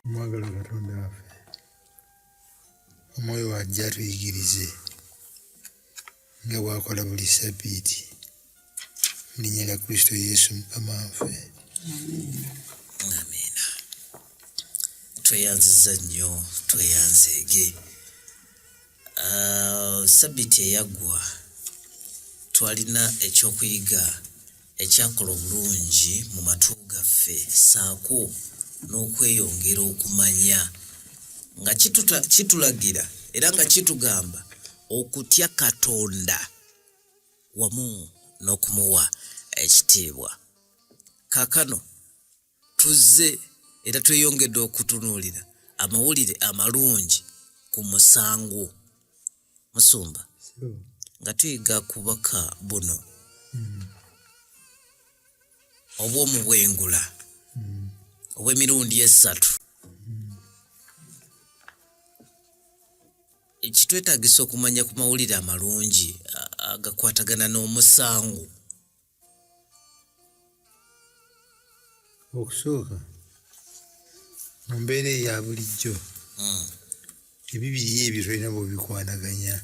Mwagala Katonda waffe omwoyo wajja atuyigirize nga bw'akola buli ssabbiiti mu linnya lya Kristo Yesu Mukama waffe. Amiina. Tweyanziza nnyo, tweyanzeege. Ssabbiiti eyaggwa twalina ekyokuyiga ekyakola obulungi mu matu gaffe saako n'okweyongera okumanya nga kitulagira era nga kitugamba okutya Katonda wamu n'okumuwa ekitiibwa. Kaakano tuzze era tweyongedde okutunuulira amawulire amalungi ku musango. Musumba, nga tuyiga ku bubaka buno obw'omu-BWENGULA obw'emirundi esatu, kitwetaagisa okumanya ku mawulire amalungi agakwatagana n'omusango. Okusooka mu mbeera eya bulijjo ebibiri ebyo tolina bw'obikwanaganya.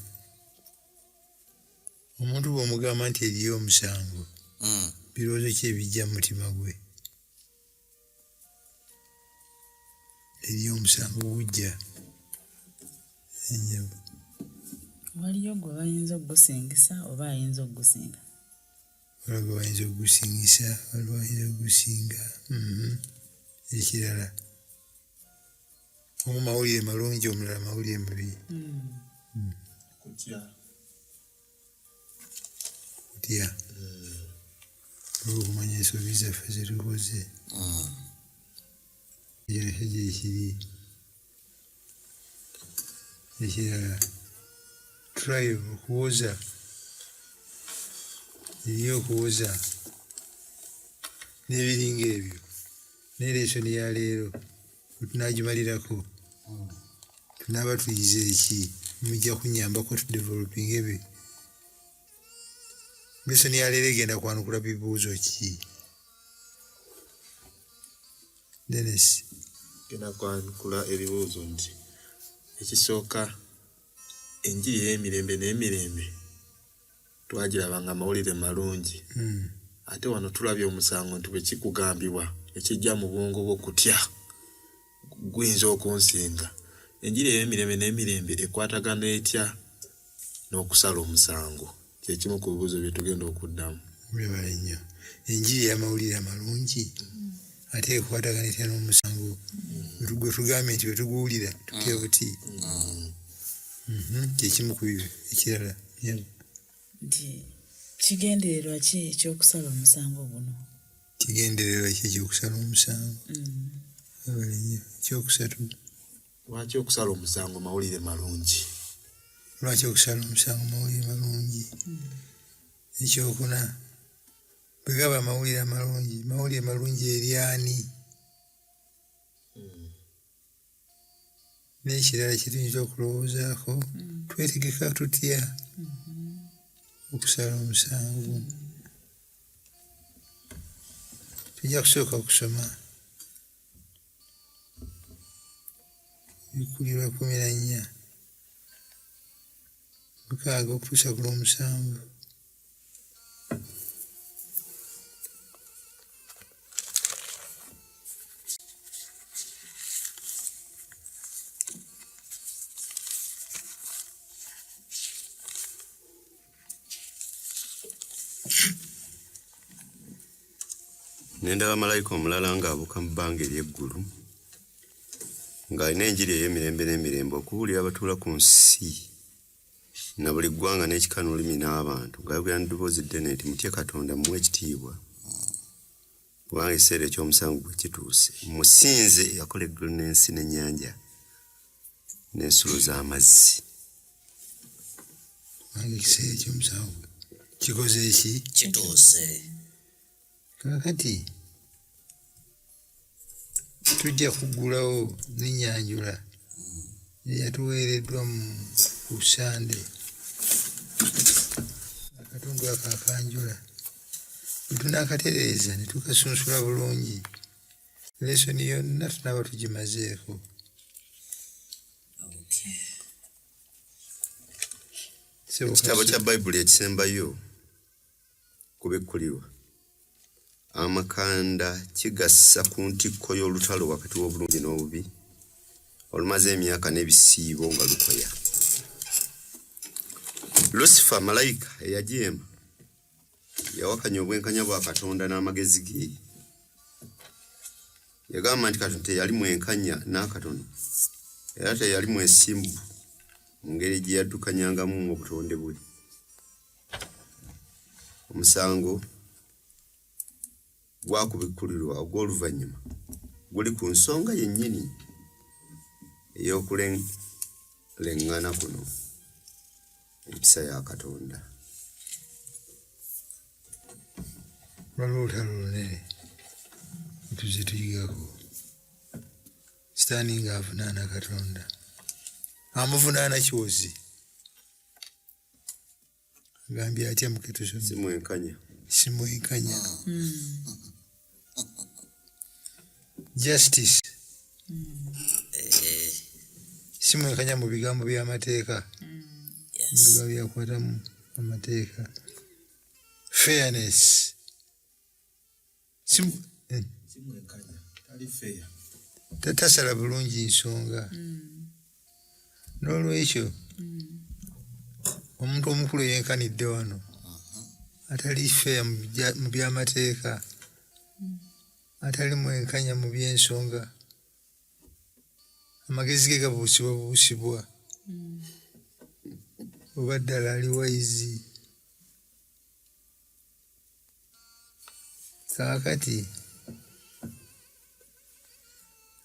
Omuntu bw'omugamba nti eriyo omusango, birowoozo ki ebijja mu mutima gwe? Eriyo omusango gujja enjaba. Waliyo gwe bayinza okugusingisa oba ayinza okugusinga. Waliwo gwe bayinza okugusingisa, waliwo ayinza okugusinga. Ekirala omu mawulire malungi, omulala mawulire mabi. Kutya olw'okumanya ensobi zaffe ze tukoze. Ekyo gyekiri. Ekirala tulayo okuwoza, eriyo okuwoza n'ebiringa ebyo. Naye lesoni ya leero bwe tunaagimalirako tunaaba tuyize eki mujja kunyambako tudeveloping ebyo. Lesoni ya leero egenda kwanukula bibuuzo ki? Dennis. Genda kwanukula ebibuuzo nti ekisooka enjiri y'emirembe n'emirembe twagiraba nga amawulire malungi. Ate wano tulabye omusango nti bwe kikugambibwa ekijja mu bwongo bw'okutya guyinza okunsinga. Enjiri y'emirembe n'emirembe ekwatagana etya n'okusala omusango? Kyekimu ku bibuuzo bye tugenda okuddamu. Mulebala nnyo. Enjiri y'amawulire amalungi ate ekwatagana etya n'omusango gwe tugambye nti bwe tuguwulira tutya buti? Kyekimu ku bibyo. Ekirala Nti kigendererwa ki ekyokusala omusango guno? Kigendererwa ki ekyokusala omusango? Mulebala nnyo. Ekyokusatu, lwaki okusala omusango mawulire malungi? lwaki okusala omusango mawulire malungi? Ekyokuna, bwe gaba amawulire amalungi, mawulire malungi eri ani? N'ekirala kye tuyinza okulowoozaako, twetegeka tutya okusala omusango? Tujja kusooka okusoma Ebikulirwa 14 6 okutuusa ku lw'omusanvu. Nendaba malayika omulala ng'abuuka mu bbanga ery'eggulu ng'alina enjiri ey'emirembe n'emirembe okubuulira abatuula ku nsi na buli ggwanga n'ekika n'olulimi n'abantu, ng'ayogera n'eddoboozi ddene nti mutye Katonda mumuwe ekitiibwa kubanga ekiseera eky'omusango bwe kituuse. Musinze eyakola eggulu n'ensi n'ennyanja n'ensulo z'amazzi. Kubanga ekiseera eky'omusango kikoze eki? Kituuse. Kaakati tujja kuggulawo n'ennyanjula eyatuweereddwa mu Busande. Akatundu ako akanjula bwe tunaakatereeza ne tukasunsula bulungi lesoni yonna tunaba tugimazeeko. Ekitabo kya Bayibuli ekisembayo kubikkulirwa amakanda kigassa ku ntikko y'olutalo wakati w'obulungi n'obubi olumaze emyaka n'ebisiibo nga lukoya. Lucifer malayika eyajeema yawakanya obwenkanya bwa Katonda n'amagezi ge. Yagamba nti Katonda teyali mwenkanya n'akatono era teyali mwesimbu mu ngeri gye yaddukanyangamu obutonde bwe. Omusango gwakubikkulirwa ogw'oluvannyuma guli ku nsonga yennyini ey'okuleŋŋana kuno empisa ya Katonda. Waliwo olutalo lunene tuze tuyigako. Sitaani ng'avunaana Katonda. Amuvunaana kiwozi. Agambye atya mu Ketesoni. Simwenkanya. Justice. Simwenkanya mu bigambo by'amateeka. Bigambo byakwata mu amateeka. Fairness. Simwenkanya tali fair. Tatasala bulungi nsonga. N'olwekyo omuntu omukulu yenkanidde wano atali fair mu by'amateeka, atali mwenkanya mu by'ensonga, amagezi ge gabuusibwa oba ddala ali wayizi. Kaakati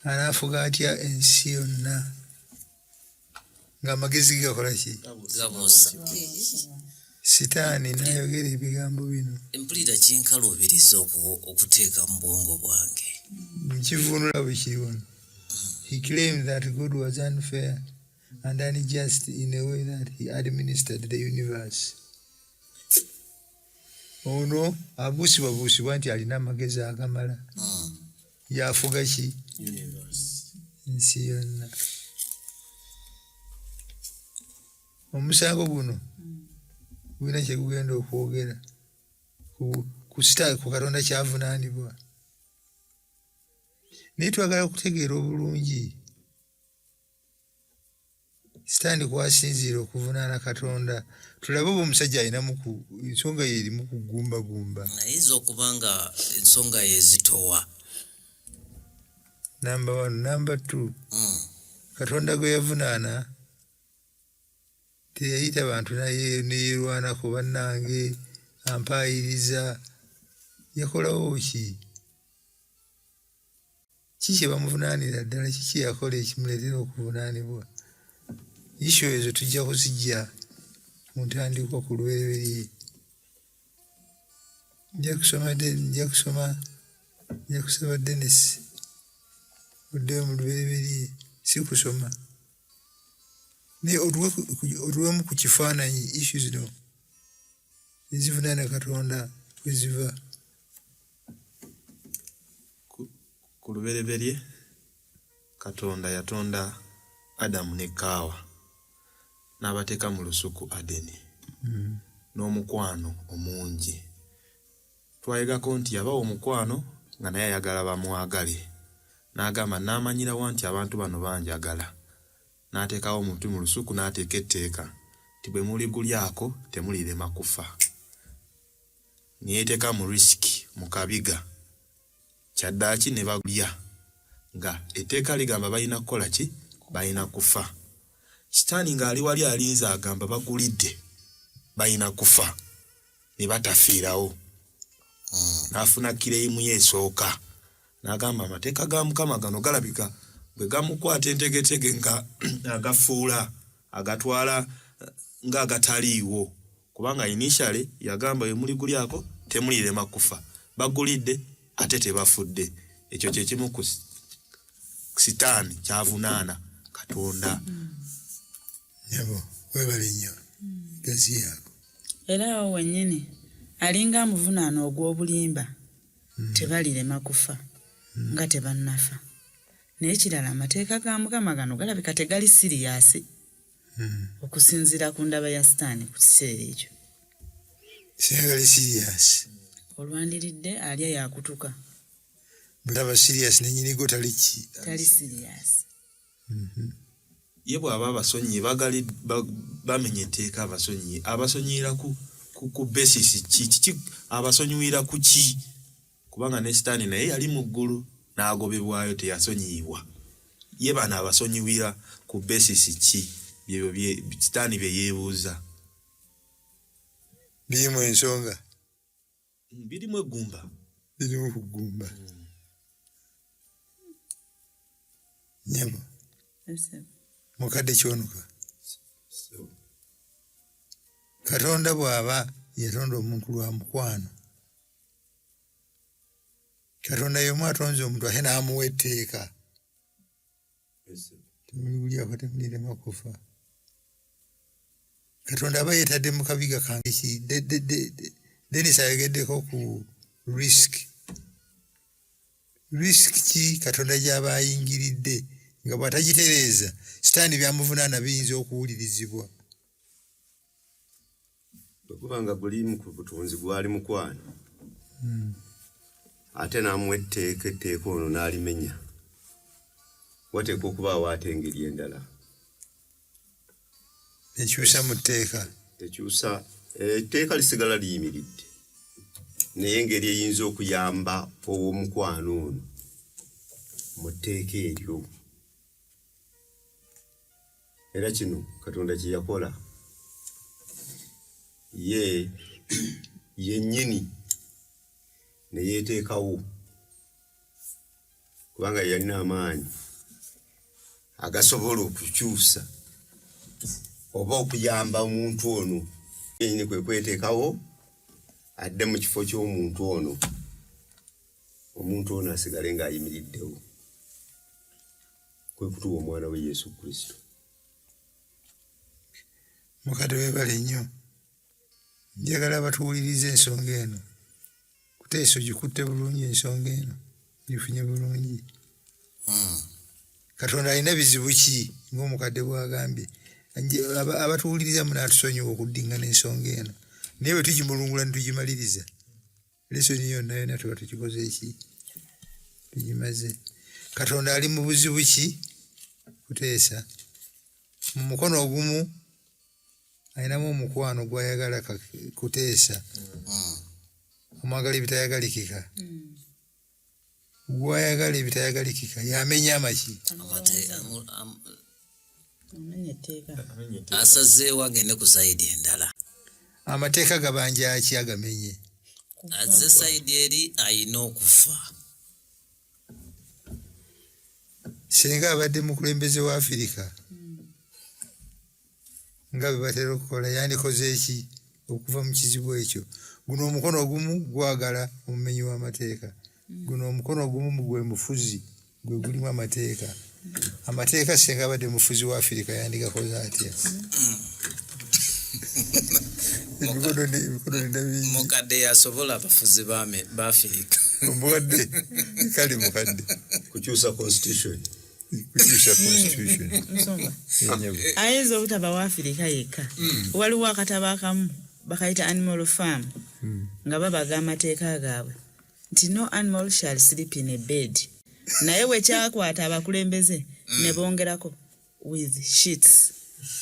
anaafuga atya ensi yonna ng'amagezi ge gakola ki? Gabuusa. Sitaani n'ayogera ebigambo bino. Mpulira kinkaluubiriza okuteeka mu bwongo bwange. Nkivuunula bwe kiri wano. He claimed that God was unfair and unjust in a way that he administered the universe. Ono abuusibwa nti alina amagezi agamala. Yafuga ki? Ensi yonna. Omusango guno gulina kye gugenda okwogera ku Katonda kyavunaanibwa. Naye twagala okutegeera obulungi Sitaani kwasinziira okuvunaana Katonda. Tulabe oba omusajja alinamu ensonga ye erimu kugumbagumba. Ayinza okuba nga ensonga ye zitowa. Number 1. Number 2. Katonda gwe yavunaana teyayita bantu naye neerwanako bannange ampaayiriza. Yakolawo ki? Kiki bamuvunaanira ddala? Kiki yakola ekimuleetera okuvunaanibwa? Isho ezo tujja kuzijja mu ntandikwa ku lubereberye. Nja kusoma Dennis oddeyo mu lubereberye, si kusoma. Naye oluwemu ku kifaananyi ishu zino ezivunaana Katonda kwe ziva. Ku lubereberye Katonda yatonda Adamu ne Kaawa n'abateeka mu lusuku Adeni n'omukwano omungi. Twayegako nti yabawa omukwano nga naye ayagala bamwagale. N'agamba n'amanyirawo nti abantu bano banjagala. N'ateekawo omuti mu lusuku n'ateeka etteeka nti bwe muligulyako temulirema kufa. Niyeteeka mu risiki mu kabiga kyaddaaki ne bagulya nga etteeka ligamba balina kukola ki? Balina kufa. Sitaani ng'ali wali alinze agamba bagulidde balina kufa ne batafiirawo. N'afuna kireyimu ye esooka n'agamba amateeka ga Mukama gano galabika bwe gamukwata entegetege nga agafuula agatwala ng'agataliiwo, kubanga initially yagamba bwe muligulyako temulirema kufa, bagulidde ate tebafudde. Ekyo kye kimu ku Sitaani kyavunaana Katonda. Yabo webale nnyo gazi yako. Era awo wennyini alinga amuvunaana ogw'obulimba tebalirema kufa. nga tebannafa naye kirala amateeka ga Mukama gano galabika tegali siriyasi okusinziira ku ndaba ya Sitaani ku kiseera ekyo. Singali serious. Olwandiridde alya yakutuka. Bulaba serious nenyinigo tali serious. Ye bw'aba abasonyi bagali bamenye etteeka abasonyira ku basis ki abasonyiwira ku ki kubanga ne Sitaani naye yali mu ggulu n'agobebwayo teyasonyiibwa. Ye bano abasonyiwira ku basis ki byo Sitaani bye yeebuuza. Birimu ensonga. Birimu eggumba. Birimu kugumba. Nyabo. Mukadde kyonuka. Katonda bw'aba yatonda omuntu lwa mukwano. Katonda y'omu atonze omuntu ate n'amuwa etteeka. Temuli abatemulirema kufa. Katonda aba yeetadde mu kabiga kange ki Dennis ayogeddeko ku risk. Risk ki Katonda gy'aba ayingiridde nga bw'atagitereeza Sitaani byamuvunaana biyinza okuwulirizibwa. Kubanga guli mu butunzi gwali mukwano. Ate n'amuwa etteeka ono n'alimenya. Wateekwa okubaawo ate engeri endala. Ekyusa mu tteeka. Ekyusa etteeka lisigala liyimiridde. Naye engeri eyinza okuyamba ow'omukwano ono mu tteeka eryo. Era kino Katonda kye yakola yennyini ne yeeteekawo kubanga yalina amaanyi agasobola okukyusa oba okuyamba omuntu ono yennyini kwe kweteekawo adde mu kifo ky'omuntu ono omuntu ono asigale ng'ayimiriddewo kwe kutuwa omwana we Yesu Kristo. Mukadde weebale nnyo. Njagala batuwuliriza ensonga eno. Kuteeso gikutte bulungi ensonga eno. Gifunye bulungi. Katonda alina bizibu ki ng'omukadde bw'agambye. Abatuwuliriza munaatusonyiwa okuddingana ensonga eno. Naye bwe tugimulungula ne tugimaliriza. Lesoni yonna yonna tuba tukikoze ki? Tugimaze. Katonda ali mu buzibu ki? Kuteesa. Mu mukono ogumu ayinamu omukwano gw'ayagala Kuteesa. Omwagala ebitayaгаlikika. Gw'ayagala ebitayaгаlikika yamenya amaki. Asazeewo agende ku sayidi endala. Amateeka gabanja aki agamenye. Azze sayidi eri ayina okufa. Singa abadde mukulembeze wa Afirika nga bwe batera okukola yandikoze eki okuva mu kizibu ekyo. Guno omukono ogumu gwagala omumenyi w'amateeka. Guno omukono ogumu gwe mufuzi gwe gulimu amateeka. Amateeka singa abadde mufuzi wa Afirika yandigakoze atya. Mukadde yasobola abafuzi ba Afirika. Mukadde kale mukadde kukyusa constitution. Ayinza obutaba wa Afirika yekka. Waliwo akatabo akamu bakayita Animal Farm nga babaga amateeka gaabwe nti no animal shall sleep in a bed. Naye wekyakwata abakulembeze ne bongerako with sheets.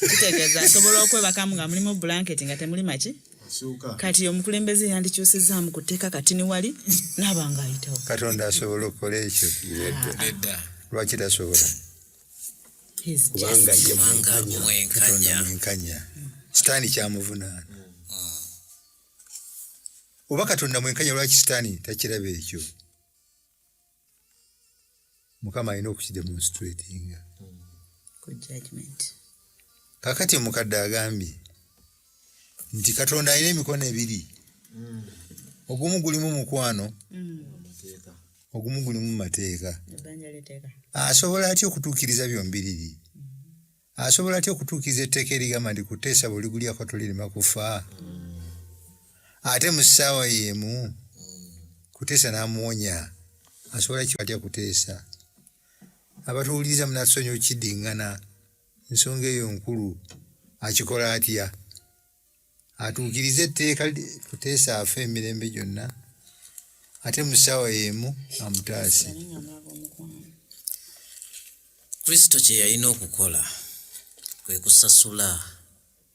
Kitegeeza asobola okwebakamu nga mulimu blanket nga temuli maki. Kati omukulembeze yandikyusizaamu ku tteeka kati ni wali n'abanga ayitawo. Katonda asobola okukola ekyo. Lwaki tasobola? Kubanga ye mwenkanya. Sitaani kyamuvunaana. Oba Katonda mwenkanya lwaki Sitaani takiraba ekyo? Mukama alina okukidemonstratinga. Good judgment. Kakati omukadde agambye nti Katonda alina emikono ebiri. Ogumu gulimu mukwano. Ogumu gulimu mateeka. Asobola atya okutuukiriza byombiriri? Asobola atya okutuukiriza etteeka erigamba nti Kuteesa bwe ligulyako tolirema kufa? Ate mu ssaawa y'emu Kuteesa n'amuwonya asobola kyatya kuteesa abatuwuliriza munasonyi okiddiŋŋana ensonga eyo nkulu akikola atya atuukirize etteeka kuteesa afe emirembe gyonna ate mu ssaawa y'emu amutaase. Kristo kye yalina okukola kwe kusasula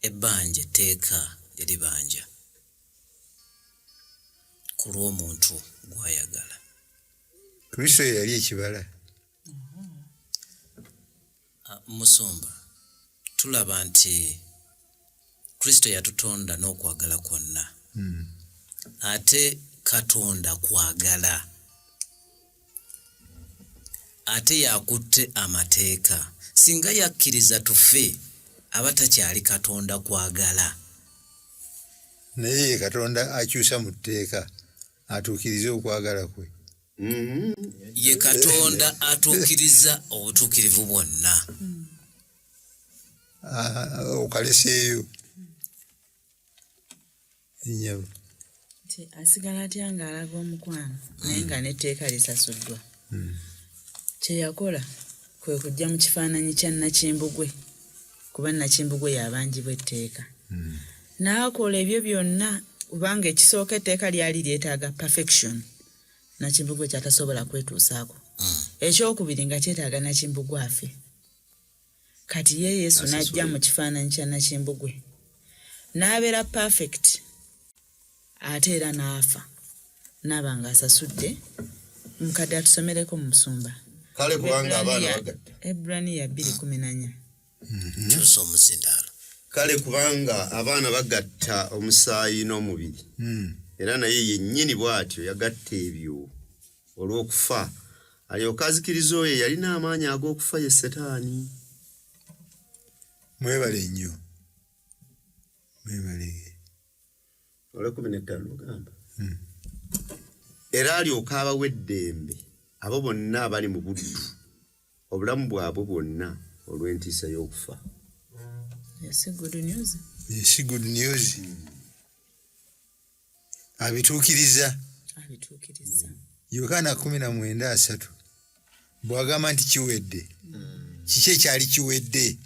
ebbanja etteeka lye libanja ku lw'omuntu gw'ayagala. Kristo ye yali ekibala. Musumba tulaba nti Kristo yatutonda n'okwagala kwonna. Ate Katonda kwagala. Ate yakutte amateeka. Singa yakkiriza tufe aba takyali Katonda kwagala. Naye ye Katonda akyusa mu tteeka atuukirize okwagala kwe. Ye Katonda atuukiriza obutuukirivu bwonna. Okaleseeyo enyabu asigala atya ng'alaga omukwano naye nga n'etteeka lisasuddwa. Kye yakola kwe kujja mu kifaananyi kya Nakimbugwe kuba Nakimbugwe y'abanjibwa etteeka. N'akola ebyo byonna kubanga ekisooka etteeka lyali lyetaaga perfection. Nakimbugwe kyatasobola kwetuusaako. Ekyokubiri nga kyetaaga Nakimbugwe afe. Kati ye Yesu n'ajja mu kifaananyi kya Nakimbugwe n'abeera perfect ate era n'afa n'aba ng'asasudde. Mukadde atusomereko mu Musumba. Kale kubanga abaana bagatta. Ebraniya 2:14. Kyusa omuzindaalo. Kale kubanga abaana bagatta omusaayi n'omubiri. Era naye yennyini bw'atyo yagatta ebyo olw'okufa alyoka azikiriza oyo yalina amaanyi ag'okufa ye Setaani. Mwebale nnyo. Mwebale. Ole 15 gamba. Era alyoka abawa eddembe abo bonna abali mu buddu obulamu bwabwe bwonna olw'entiisa y'okufa. Yes, good news. Yes, good news. Abituukiriza. Yokaana 19:3 bw'agamba nti kiwedde. Kiki ekyali kiwedde?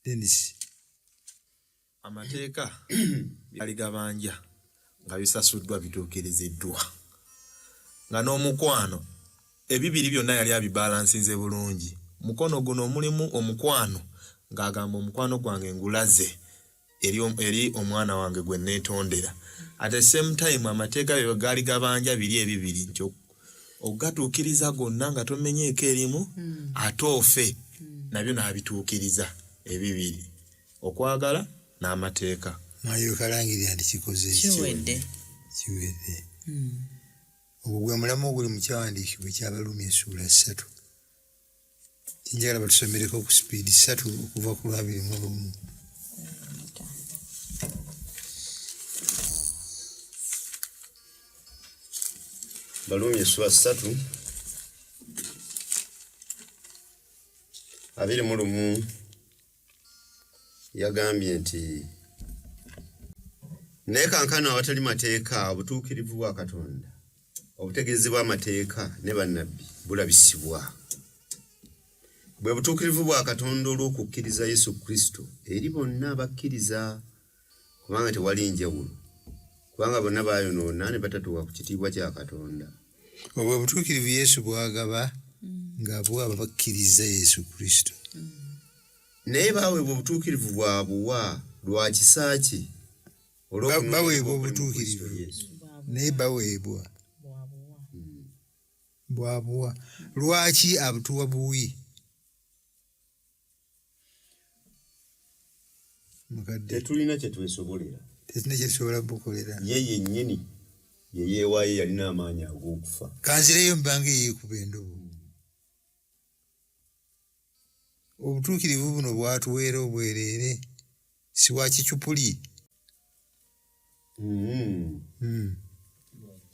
Dennis. Amateeka byali gabanja nga bisasuddwa bituukiriziddwa. Nga n'omukwano ebibiri byonna yali abibalansinze bulungi. Mukono guno mulimu omukwano ng'agamba omukwano gwange ngulaze eri omwana wange gwe neetondera. At the same time amateeka byo gaali gabanja biri ebibiri nti ogatuukiriza gonna nga tomenyeeko erimu ate ofe nabyo n'abituukiriza ebibiri okwagala n'amateeka. Mwayo kalangirira nti kikoze kiwedde. Ogwo gwe mulamu oguli mu kyawandiikibwa eky'Abaluumi 3. Njagala batusomereko ku sipiidi 3 okuva ku 21. Baluumi 3 21 yagambye nti naye kankano awatali mateeka obutuukirivu bwa Katonda obutegeezi bw'amateeka ne bannabbi bulabisibwa. Bwe butuukirivu bwa Katonda olw'okukkiriza Yesu Kristo eri bonna abakkiriza kubanga tewali njawulo kubanga bonna baayonoona ne batatuuka ku kitiibwa kya Katonda. Obwo butuukirivu Yesu bwagaba nga bwaba bakkiriza Yesu Kristo. Naye baweebwa obutuukirivu bwabuwa lwa kisa ki? Baweebwa obutuukirivu naye baweebwa bwabuwa. Lwaki abutuwa buwi? Tetulina kye twesobolera. Tetulina kye tusobola bukolera. Ye yennyini ye yeewaayo yalina amaanyi ag'okufa. Kanzireyo mbanga yeekuba endobo. Obutuukirivu buno bwatuweera obwereere si wa kicupuli.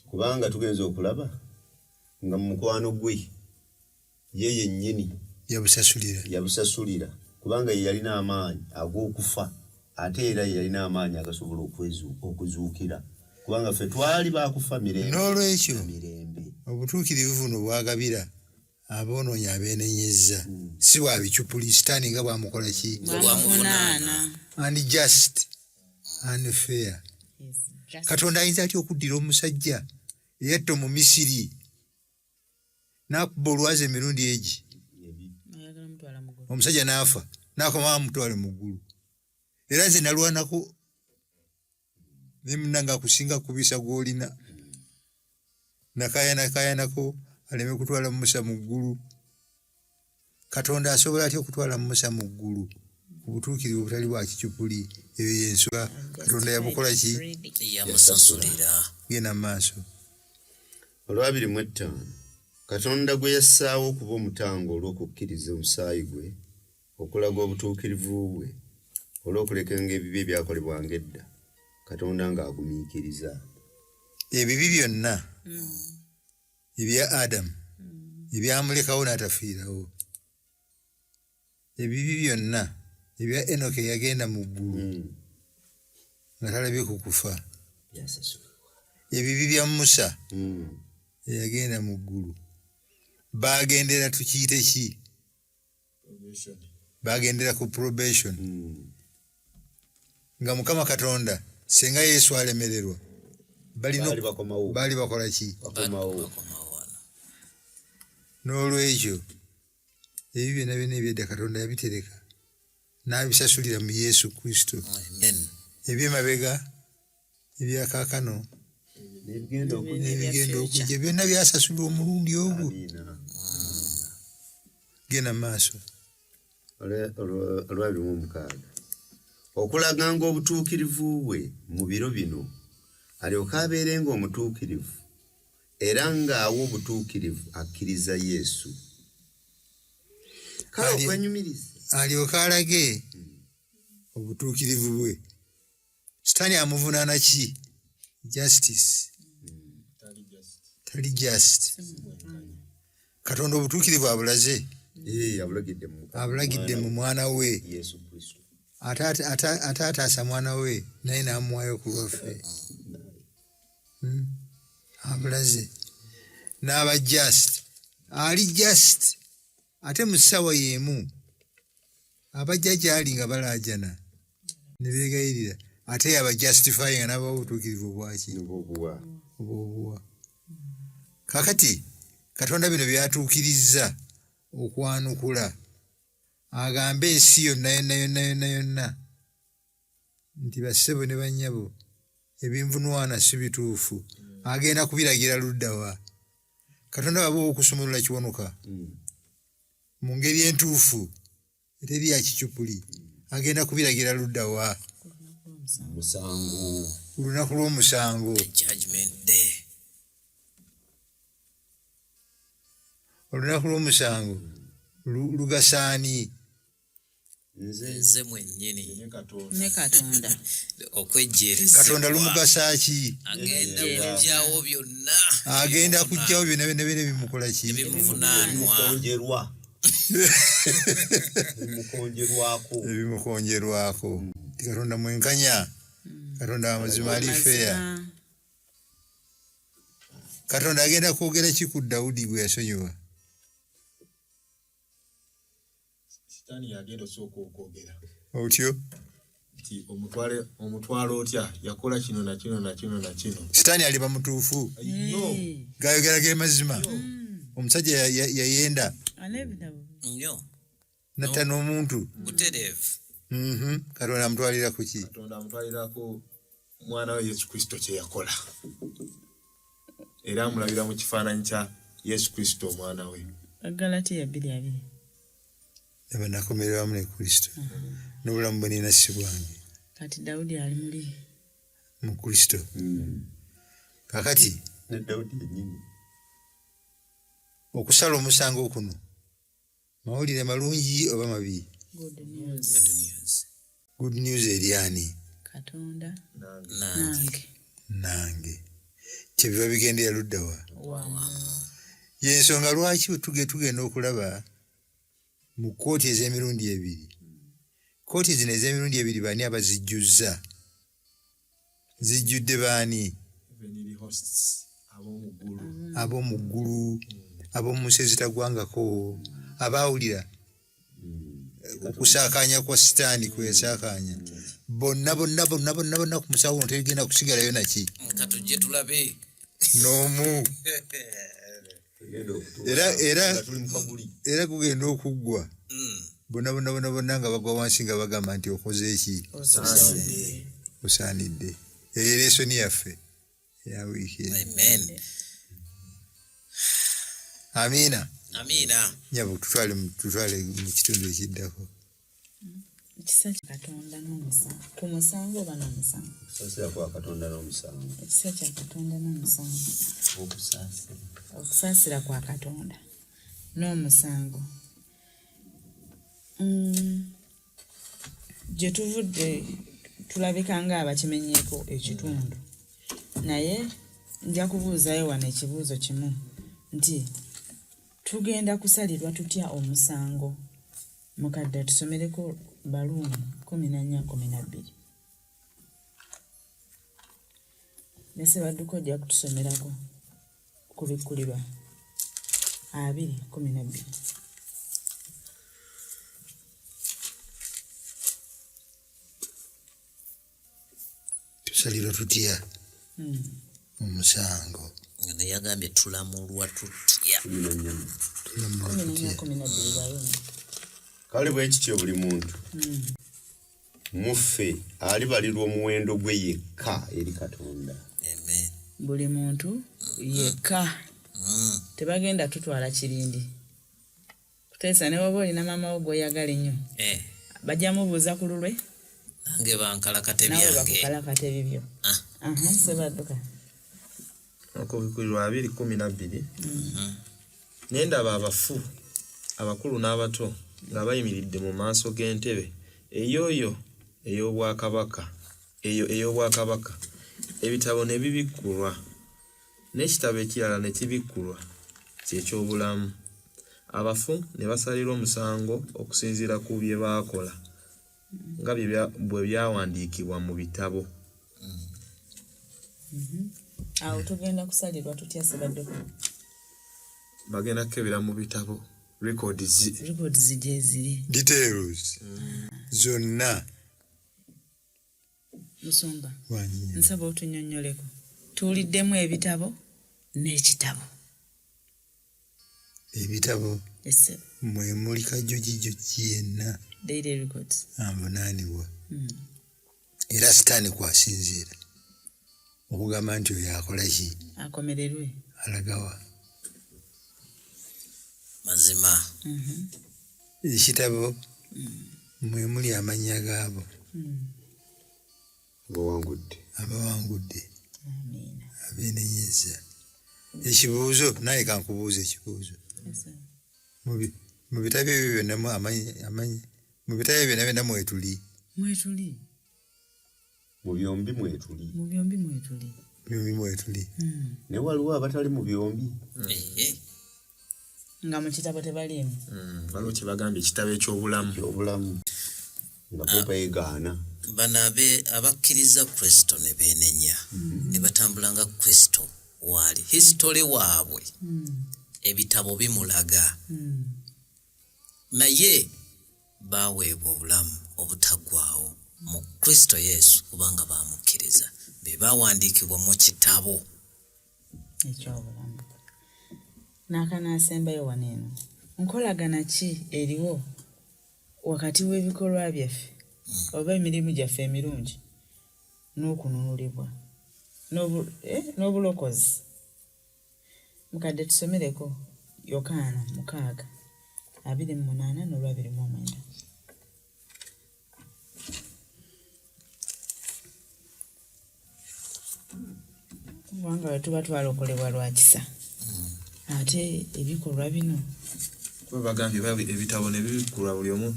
Kubanga tugenza okulaba nga mu mukwano gwe ye yennyini yabusasulira kubanga ye yalina amaanyi ag'okufa ate era ye yalina amaanyi agasobola okuzuukira. kubanga ffe twali bakufa mirembe n'olwekyo mirembe obutuukirivu buno bwagabira aboonoonyi abeenenyezza si bwa bicupuli sitaani nga bwamukola ki Bwamuvunaana. and just and fair. Katonda ayinza atya okuddira omusajja eyatta mu Misiri n'akuba olwazi emirundi egi Ayagala mutwala mu ggulu. omusajja n'afa n'akoma amutwale mu ggulu era nze nalwanako ne munnange akusinga kubisa gw'olina nakaayanako aleme kutwala Musa mu ggulu. Katonda asobola atya okutwala Musa mu ggulu obutuukirivu obutali bwa kicupuli eyo yensula Katonda yabukola ki yamusasulira. genda mu maaso. olwabiri mu ttaano Katonda gwe yassaawo okuba omutango olw'okukkiriza omusaayi gwe okulaga obutuukirivu bwe olw'okulekenga ebibi ebyakolebwanga edda Katonda ng'agumiikiriza ebibi byonna ebya Adamu ebyamulekawo n'atafiirawo, ebibi byonna ebya Enoke yagenda mu ggulu nga talabye ku kufa, ebibi bya Musa eyagenda mu ggulu bagendera tukiyite ki bagendera ku probation nga Mukama Katonda senga Yesu alemererwa bali bakola ki n'olwekyo ebyo byonna byonna ebyedda Katonda yabitereka n'abisasulira mu Yesu Kristo. Ebyemabega ebyakaakano n'ebigenda okujja byonna byasasulwa omulundi ogwo. Genda maaso. olwabiri mu mukaaga okulaganga obutuukirivu bwe mu biro bino alyoke abeerenga omutuukirivu era ng'awa obutuukirivu akkiriza Yesu kale okwenyumiriza alyoke alage obutuukirivu bwe. Sitaani amuvunaana ki? Justice. Tali just. Katonda obutuukirivu abulaze. Abulagidde mu mwana we. Yesu Kristo. Ataataasa mwana we naye n'amuwaayo ku lwaffe. Abulaze. N'aba just. Ali just. Ate mu ssaawa y'emu abajja gy'ali nga balaajana ne beegayirira ate yaba justify nga n'abawo obutuukirivu bwaki obuwa. Kakati Katonda bino byatuukirizza okwanukula agambe ensi yonna yonna nti bassebo ne bannyabo ebinvunwana si bituufu, agenda kubiragira ludda wa. Katonda baba okusumulula kiwanuka mu ngeri entuufu eteri ya kicupuli, agenda kubiragira ludda wa? Musango. Olunaku lw'omusango. Judgment day. Olunaku lw'omusango lugasaani. Nze mwennyini ne Katonda okwejjeereza Katonda lumugasa ki? agenda kujjawo byonna Agenda kujjawo byonna byonna bimukola ki? ebimuvunaanwa ebimukonjerwako. Ti Katonda mwenkanya, Katonda amazima ali feya. Katonda agenda kwogera ki ku Dawudi gwe yasonyiwa? Sitaani yagenda osooka okwogera Otyo nti omutwalo otya yakola kino na kino na kino na kino. Sitaani ali bamutuufu gayogera ge mazima. Omusajja yayenda nnyo natta n'omuntu. butereevu. Katonda amutwalira ku ki? Katonda amutwalirako mwana we Yesu Kristo kye yakola era amulabira mu kifaananyi kya Yesu Kristo omwana we. Galatiya 2:2. Aba nakomerera wamu ne Kristo n'obulamu bwe nina si bwange Kati Dawudi ali muli mu Kristo. Kakati ne Dawudi yennyini okusala omusango kuno mawulire malungi oba mabi? good news. Good news eri ani? Katonda nange. Kyebiba bigendera ludda wa? Y'ensonga lwaki tugenda okulaba mu kkooti ez'emirundi ebiri. Kkooti zino ez'emirundi ebiri baani abazijjuzza? Zijjudde baani? even the hosts ab'omuggulu ab'omuggulu ab'omu nsi ezitagwangako abaawulira okusaakaanya kwa sitaani kwesaakaanya bonna ku musawo ono tegenda kusigalayo naki katujje tulabe n'omu era kugenda okuggwa bonna nga bagwa wansi nga bagamba nti okoze eki osaanidde eyo lesoni yaffe ya wiiki amiina nyabo tutwale mu kitundu ekiddako ekisa kya Katonda n'omusango ku musango oba n'omusango ekisa kya Katonda n'omusango okusaasira kwa Katonda n'omusango gye tuvudde tulabika nga abakimenyeeko ekitundu naye nja kubuuzayo wano ekibuuzo kimu nti tugenda kusalirwa tutya omusango mukadde tusomereko Baluumu 14:12 nese badduko ojja kutusomerako kubikkulirwa 2:12 tusalirwa tutya omusango nga yagambye tulamulwa tutya 14:12 Baluumu kale bwe kityo buli muntu muffe alibalirwa omuwendo gwe yekka eri Katonda. Amen. Buli muntu yekka tebagenda tutwala kirindi kuteesa ne waba olina maama wo gw'oyagala ennyo bajja mubuuza ku lulwe nange bankalakate byange nawe bakukalakate bibyo sebadduka okubikkulirwa 2:12 nendaba abafu abakulu n'abato nga bayimiridde mu maaso g'entebe eyoyo ey'obwakabaka ebitabo ne bibikkulwa n'ekitabo ekirala ne kibikkulwa ky'ekyobulamu abafu ne basalirwa omusango okusinziira ku bye baakola nga bwe byawandiikibwa mu bitabo. Awo tugenda kusalirwa tutya Sebaddeko? Bagenda kukebera mu bitabo records gye ziri details zonna. Musumba nsaba otunnyonnyoleko tuwuliddemu ebitabo n'ekitabo. Ebitabo mwe muli kajjogijo yenna daily records avunaanibwa era sitaani kwasinziira okugamba nti oyo akola ki akomererwe alagawa mazima. Ekitabo mwe muli amannya gaabo abawangudde abeenenyeza. Ekibuuzo naye kankubuuza ekibuuzo mu bitabo ebyo byonna amanyi mu bitabo ebyo byonna mwetuli mu byombi mwetuli ne waliwo abatali mu byombi nga mu kitabo tebaliimu. Waliwo kye bagambye ekitabo ekyobulamu nga bo beegaana. Bano abakkiriza Kristo ne beenenya ne batambula nga Kristo waali history waabwe ebitabo bimulaga naye baaweebwa obulamu obutaggwaawo mu Kristo Yesu kubanga baamukkiriza be baawandiikibwa mu kitabo ekyobulamu. N'akanaasembayo wano eno nkolagana ki eriwo wakati w'ebikolwa byaffe oba emirimu gyaffe emirungi n'okununulibwa n'obulokozi? Mukadde tusomereko Yokaana 6:28-29. Kubanga bwe tuba twalokolebwa lwa kisa ate ebikolwa bino bagambye ebitabo ne bibikkulwa buli omu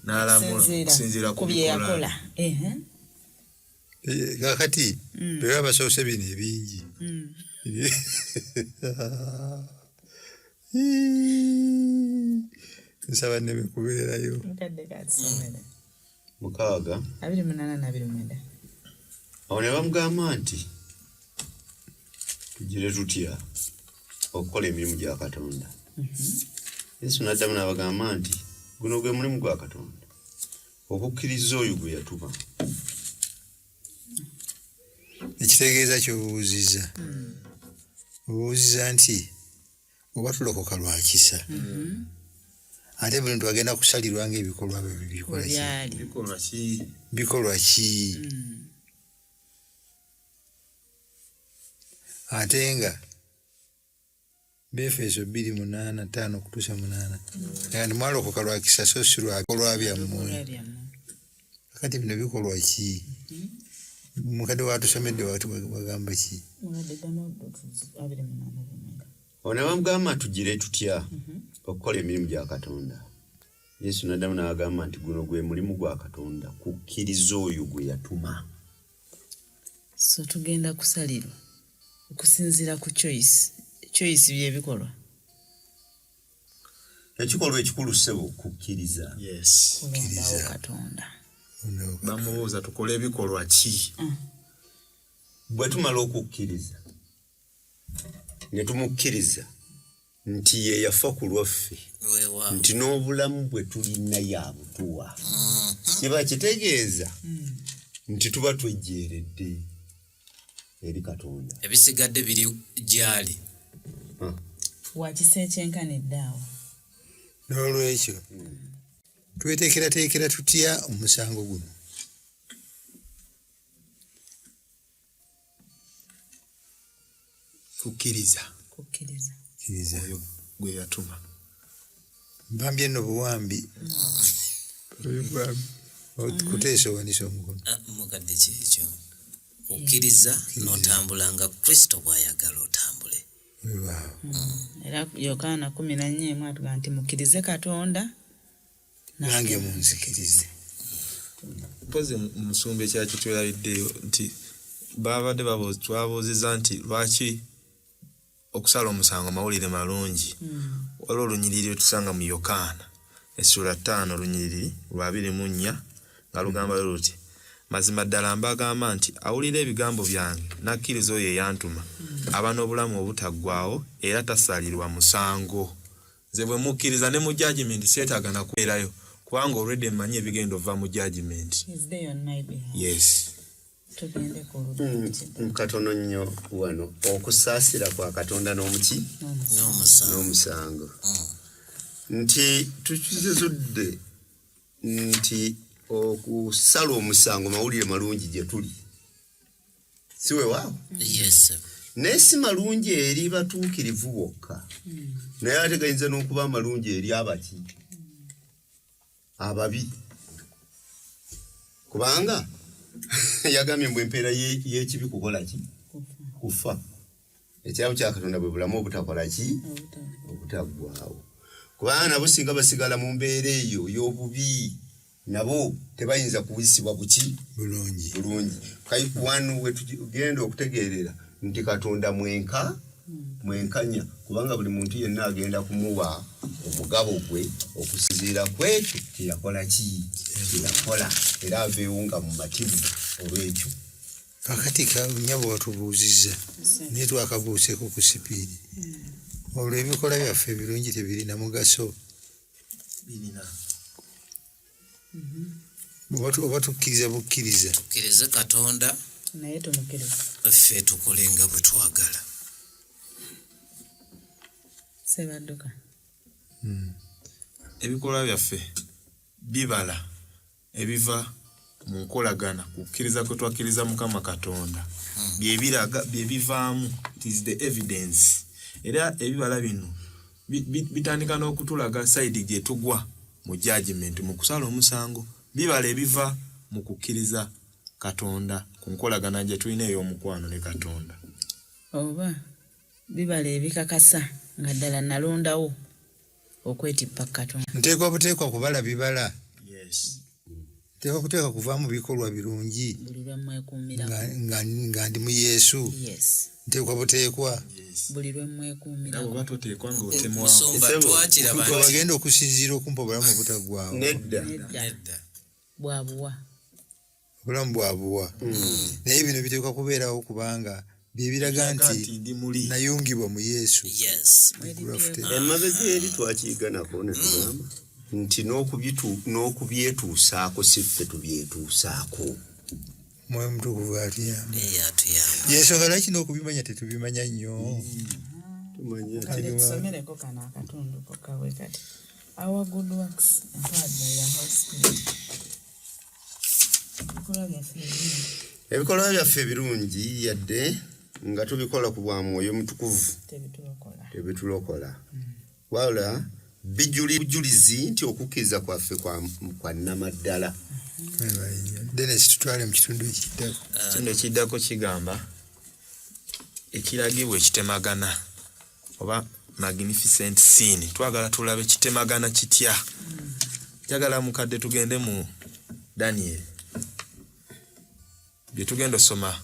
n'alamusinziira ku bye yakola. Kakati bwe basoose bino ebingi nsaba ne bikubeerayo. Mukadde katusomere 6:28. awo ne bamugamba nti tugire tutya okukola emirimu gya Katonda. Yesu n'addamu n'abagamba nti guno gwe mulimu gwa Katonda, okukkiriza oyo gwe yatuma. Ekitegeeza ky'obuuziza. Obuuziza nti oba tulokoka lwa kisa. Ate buli muntu agenda kusalirwa ng'ebikolwa bye bikola ki? Bikolwa ki? Ate nga Befeso 2:8 kutuusa 8. Kandi mwalokoka lwa kisa so si lwa bikolwa byammwe. Kati bino bikolwa ki? Mukadde watusomedde wagamba ki? Ono bamugamba tugire tutya okukola emirimu gya Katonda. Yesu n'addamu n'agamba nti guno gwe mulimu gwa Katonda, kukkiriza oyo gwe yatuma. So tugenda kusalirwa okusinziira ku choice by'ebikolwa. Ekikolwa ekikulu ssebo kukkiriza. Kulondawo Katonda. Bamubuuza tukole ebikolwa ki? Bwe tumala okukkiriza ne tumukkiriza nti ye yafa ku lwaffe, nti n'obulamu bwe tulina yabutuwa, kiba kitegeeza nti tuba twejjeeredde eri Katonda. Ebisigadde biri gyali. Wakiseekyenkanidde awo. N'olwekyo tweteekerateekera tutya omusango guno? Kukkiriza Kukkiriza. oyo gwe yatuma. Mbambye nno buwambi. Kuteesa owanisa omukono. Mukadde kyekyo. Kukkiriza n'otambula nga Kristo bw'ayagala otambule. Era Yokaana 14 atugamba nti mukkirize Katonda nange munzikirize. Mpozi musumba ekyaki twelabiddeyo nti babadde twabuuziza nti lwaki okusala omusango mawulire malungi. Waliwo olunyiriri tusanga mu Yokaana essula 5 olunyiriri lwa 24 nga lugamba luti mazima ddala mbagamba nti awulira ebigambo byange n'akkiriza oyo eyantuma aba n'obulamu obutaggwaawo era tasalirwa musango. Nze bwe mukkiriza ne mu judgment seetaaga na kubeerayo kubanga already mmanyi ebigenda ova mu judgment. Yes. Tugende ku luddukiro. Katono nnyo wano okusaasira kwa Katonda n'omusango. Nti tukizudde nti okusala omusango mawulire malungi gye tuli. Si weewaawo? Yes. Naye si malungi eri batuukirivu bokka. Naye ate gayinza n'okuba malungi eri abaki? Ababi. Kubanga yagambye mbu empeera y'ekibi kukola ki? Kufa. Ekirabo kya Katonda bwe bulamu obutakola ki? Obutaggwaawo. Kubanga nabo singa basigala mu mbeera eyo y'obubi, nabo tebayinza kuyisibwa buki? Bulungi. Kayikuwanu we tugenda okutegeerera nti Katonda mwenkanya, kubanga buli muntu yenna agenda kumuwa omugabo gwe okusinziira kwekyo kyeyakola ki? Kyeyakola era aveewo nga mu mativu olwekyo. Kakati kanyabo watubuuzizza naye twakabuuseeko ku sipiidi. Olwo ebikola byaffe ebirungi tebirina mugaso. Oba tukkiriza bukkiriza. Tukkirize Katonda naye tumukkiriza. ffe tukole nga bwe twagala. Sebadduka. Ebikolwa byaffe bibala ebiva mu nkolagana kukkiriza kwe twakkiriza Mukama Katonda. Byebivaamu, it is the evidence. Era ebibala bino bitandika n'okutulaga side gye tugwa mu judgment, mu kusala omusango. Bibala ebiva mu kukkiriza Katonda ku nkolagana gye tulina ey'omukwano ne Katonda. Oba bibala ebikakasa nga ddala nalondawo okwetippa Katonda. Nteekwa buteekwa kubala bibala. Yes. Nteekwa kuteekwa kuvaamu bikolwa birungi Buli lwe mwekuumira. nga ndi mu Yesu. Yes. Nteekwa buteekwa. Buli lwe mwekuumira. Nabo batoteekwa ng'otemwawo. Musumba twakiraba nti Bagenda okusinziira okumpa obulamu obutaggwaawo. Nedda. Bwabuwa. Obulamu bwabuwa. Naye bino biteekwa kubeerawo kubanga bibiraga nti ndi muli nayungibwa mu Yesu. Yes. emabega eri twakiyiganako ne tugamba nti n'okubyetuusaako si ffe tubyetuusaako. Mwoyo Mutukuvu atuyambe. Atuyambe. Yensonga lwaki n'okubimanya tetubimanya nnyo. Tusomereko kano akatundu kokka kati. Our good works empowered by the Holy Spirit. Ebikolwa byaffe ebirungi yadde nga tubikola ku bwa Mwoyo Mutukuvu tebitulokola. Wabula bujulizi nti okukkiriza kwaffe kwa nnamaddala. Dennis tutwale mu kitundu ekiddako. Kitundu ekiddako kigamba ekiragibwa ekitemagana oba magnificent scene. Twagala tulabe ekitemagana kitya. Njagala mukadde tugende mu Daniel. Byetugenda soma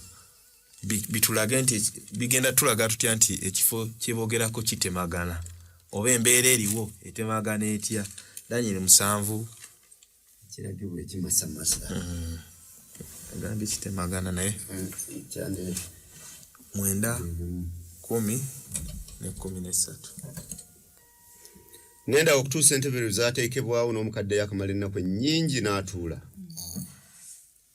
bitulage nti bigenda tulaga tutya nti ekifo kibogerako kitemagana oba embeera eriwo etemagana etya. Daniel 7 kiragibwa ekimasamasa. Agambye kitemagana naye kyande 9, 10 ne 13. Nenda okutuusa entebero zaateekebwawo n'omukadde yakamala ennaku ennyingi n'atuula.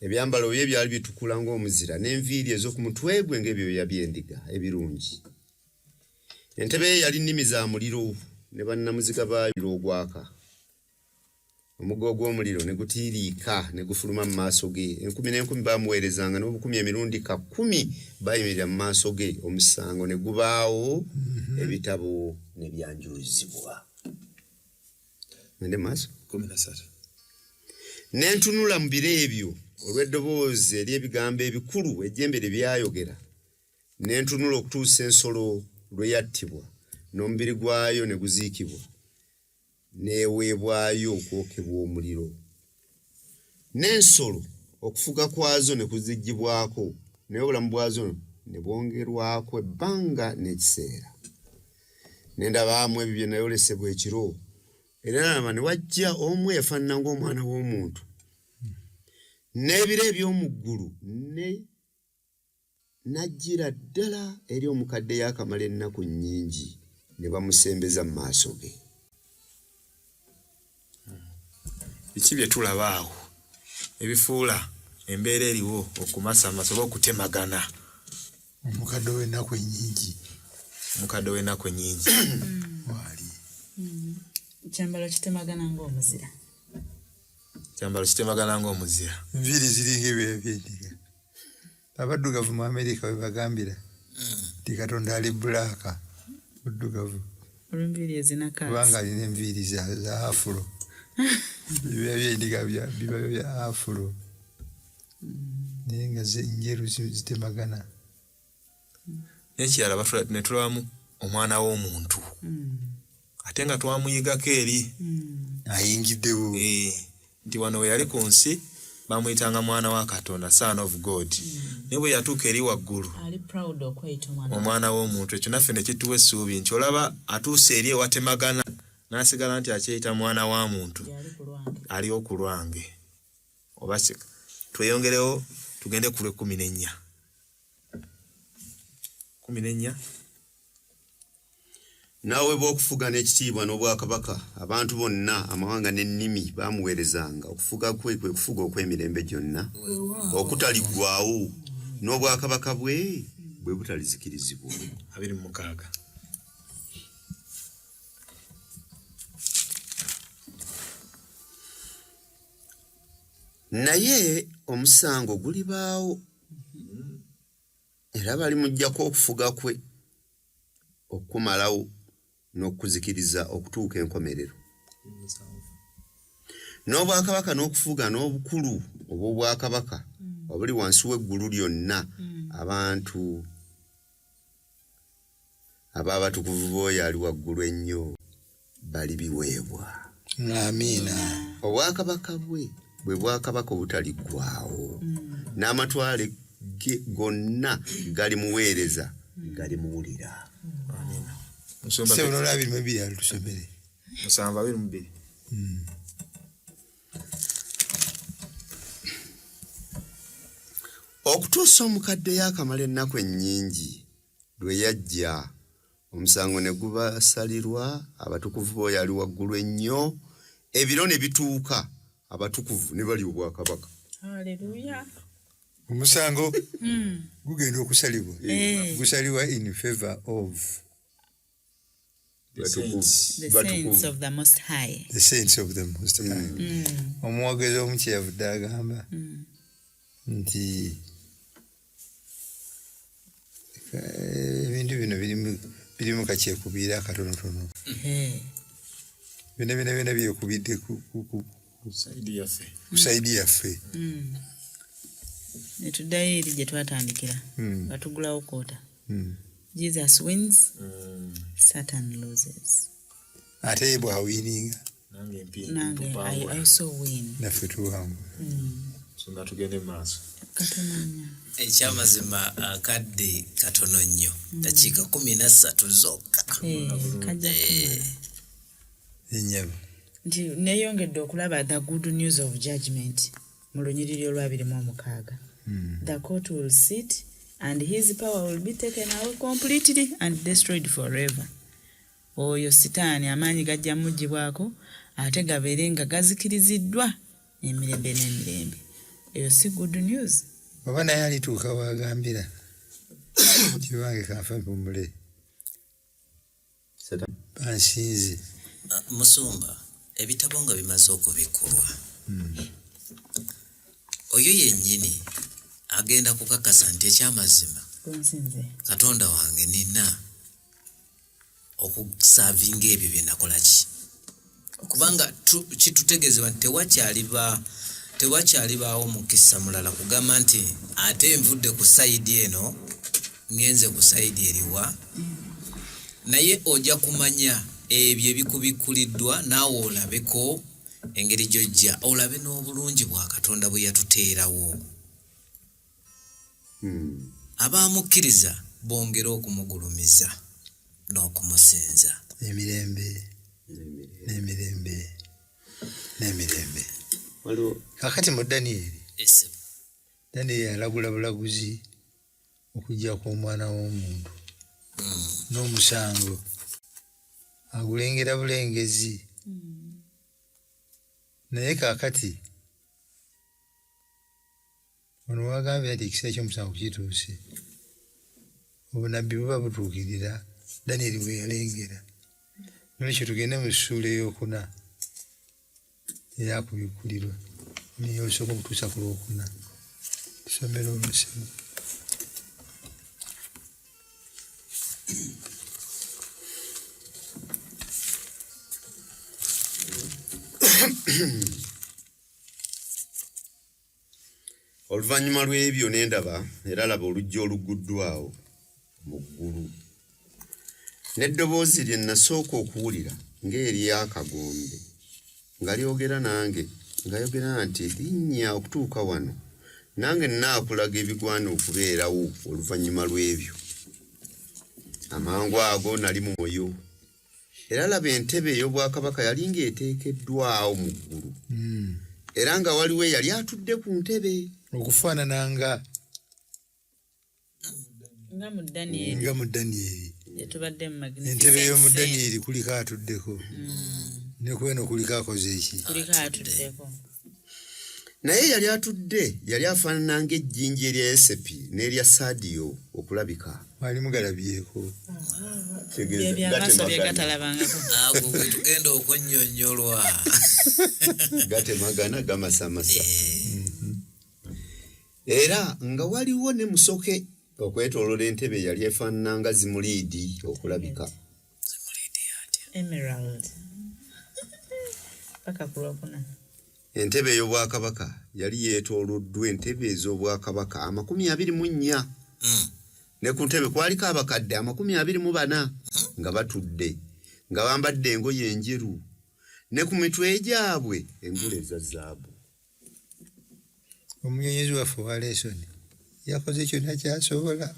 Ebyambalo bye byali bitukula ng'omuzira n'enviiri ez'oku mutwe gwe ng'ebyoya by'endiga ebirungi. Entebe ye yali nnimi za muliro ne bannamuziga baayo ogwaka. Omuggo gw'omuliro ne gutiiriika ne gufuluma mu maaso ge. 10,000 baamuweerezanga n'obukumi emirundi 10 baayimirira mu maaso ge. Omusango ne gubaawo ebitabo ne byanjuluzibwa. Nende maaso 13. Nentunula mu biro ebyo olw'eddoboozi ery'ebigambo ebikulu ejjembe lye byayogera. Nentunula okutuusa ensolo lwe yattibwa n'omubiri gwayo ne guziikibwa neeweebwayo okwokebwa omuliro. N'ensolo okufuga kwazo ne kuziggyibwako naye obulamu bwazo ne bwongerwako ebbanga n'ekiseera. Ne ndabaamu ebyo bye nayolesebwa ekiro. Era nalaba ne wajja omu eyafaanana ng'omwana w'omuntu. N'ebiro eby'omu ggulu n'ajjira ddala eri omukadde yakamala ennaku nnyingi ne bamusembeza mu maaso ge. Biki bye tulaba awo ebifuula embeera eriwo okumasamasa oba okutemagana. Omukadde w'ennaku ennyingi. Omukadde w'ennaku ennyingi. Wali. Ekyambalo kitemagana ng'omuzira. Ekyambalo kitemagana ng'omuzira. Enviiri ziringa ebyoya by'endiga. Abaddugavu mu Amerika we bagambira nti Katonda ali bbulaaka muddugavu. Olw'enviiri ezinakaasi. Kubanga alina enviiri za afulo. Ebyoya by'endiga biba bya afulo. Naye nga njeru zitemagana. N'ekirala ne tulabamu omwana w'omuntu. Ate nga twamuyigako eri. Ayingiddewo. Nti wano we yali ku nsi bamuyitanga mwana wa Katonda, son of God. Ne bwe yatuuka eri waggulu omwana w'omuntu. Ekyo naffe ne kituwa essuubi nti olaba atuuse eri ewatemagana n'asigala nti akyeyita mwana wa muntu ali ku lwange. Oba tweyongerewo tugende ku lwe 14. Naawe bw'okufuga n'ekitiibwa n'obwakabaka abantu bonna amawanga n'ennimi baamuweerezanga. Okufuga kwe kwe kufuga okw'emirembe gyonna okutaliggwaawo n'obwakabaka bwe butalizikirizibwa. 26. Naye omusango gulibaawo era balimuggyako okufuga kwe okumalawo n'okuzikiriza okutuuka enkomerero. N'obwakabaka n'okufuga n'obukulu obw'obwakabaka obuli wansi w'eggulu lyonna abantu ab'abatukuvu b'oyo ali waggulu ennyo balibiweebwa. Amiina. Obwakabaka bwe bwakabaka obutaliggwaawo n'amatwale gonna galimuweereza galimuwulira. Sebo olabiri mebiri alusomere. 7:22. okutuusa omukadde yakamala ennaku ennyingi lwe yajja omusango ne gubasalirwa abatukuvu b'oyo ali waggulu ennyo ebiro ne bituuka abatukuvu ne bali obwakabaka. Haleluya. Omusango gugenda okusalibwa. Gusalibwa in favor of the saints of the Most High. The saints of the Most High. Omwogezi omukye yavudde agamba nti ebintu bino birimu kakyekubiira akatonotono. Bina byekubidde ku saidi yaffe. Ne tuddayo eri gye twatandikira batugulawo koota. Jesus wins, Satan loses. Ate ye bw'awininga Nange I also win. naffe tuwangula. Songa tugende maaso. Katono nnyo. Ekyamazima akadde katono nnyo. Dakiika 13 zokka. Kajja Ennyabo. nti neeyongedde okulaba the good news of judgment mu lunyiriri olw'26. The court will sit and his power will be taken away completely and destroyed forever. Oyo sitaani amaanyi gajja mugibwako ate gabeere nga gazikiriziddwa emirembe n'emirembe. Eyo si good news. Oba naye alituuka wagambira kibange kanfa mpumule bansinze. Musumba ebitabo nga bimaze okubikkulwa. Oyo yennyini agenda kukakasa nti ekyamazima Gonsinze. Katonda wange nina okusavinga ebyo bye nakola ki. Kubanga kitutegeezebwa nti tewakyalibaawo mukisa mulala kugamba nti ate nvudde ku sayidi eno ngenze ku sayidi eriwa. Naye ojja kumanya ebyo ebikubikkuliddwa naawe olabeko engeri gy'ojja olabe n'obulungi bwa Katonda bwe yatuteerawo. Abaamukkiriza bongera okumugulumiza n'okumusinza. Emirembe n'emirembe. Kakati mu Danieri alagula bulaguzi okujja kw'omwana w'omuntu n'omusango agulengera bulengezi. Naye kakati ono wagambye nti ekiseera ky'omusango kituuse, obunabbi buba butuukirira Danieri bwe yalengera. Nolwekyo tugende mu ssuula ey'okuna eyakubikkulirwa niyo osooka okutuusa ku lwokuna. Tusomera olusimu. Oluvannyuma lw'ebyo ne ndaba era laba oluggi olugguddwawo mu ggulu. N'eddoboozi lye nasooka okuwulira ng'ery'akagombe nga lyogera nange ng'ayogera nti linnya okutuuka wano nange nnaakulaga ebigwana okubeerawo oluvannyuma lw'ebyo. Amangu ago nali mu mwoyo era laba entebe ey'obwakabaka yali ng'eteekeddwawo mu ggulu era nga waliwo eyali atudde ku ntebe okufaanana nga mu Danieri. Entebe y'omu Danieri kuliko atuddeko. Ne kweno kuliko akoze eki. Naye yali atudde yali afaanana ng'ejjinja erya esepi n'erya saadiyo okulabika. Mwali mugalabyeko. Ebyamaaso bye gatalabangako. Ago bwe tugenda okunnyonnyolwa. Gatemagana gamasamasa. Era nga waliwo ne musoke okwetooloola entebe yali efaanana nga zimuliidi okulabika. Emerald. Paka kulokuna. Entebe ey'obwakabaka yali yeetooloddwa entebe ez'obwakabaka 24. Ne ku ntebe kwaliko abakadde 24 nga batudde nga bambadde engoye enjeru ne ku mitwe gyabwe engule eza zaabu. Omunyonyezi waffe wa lesoni yakoze kyonna kyasobola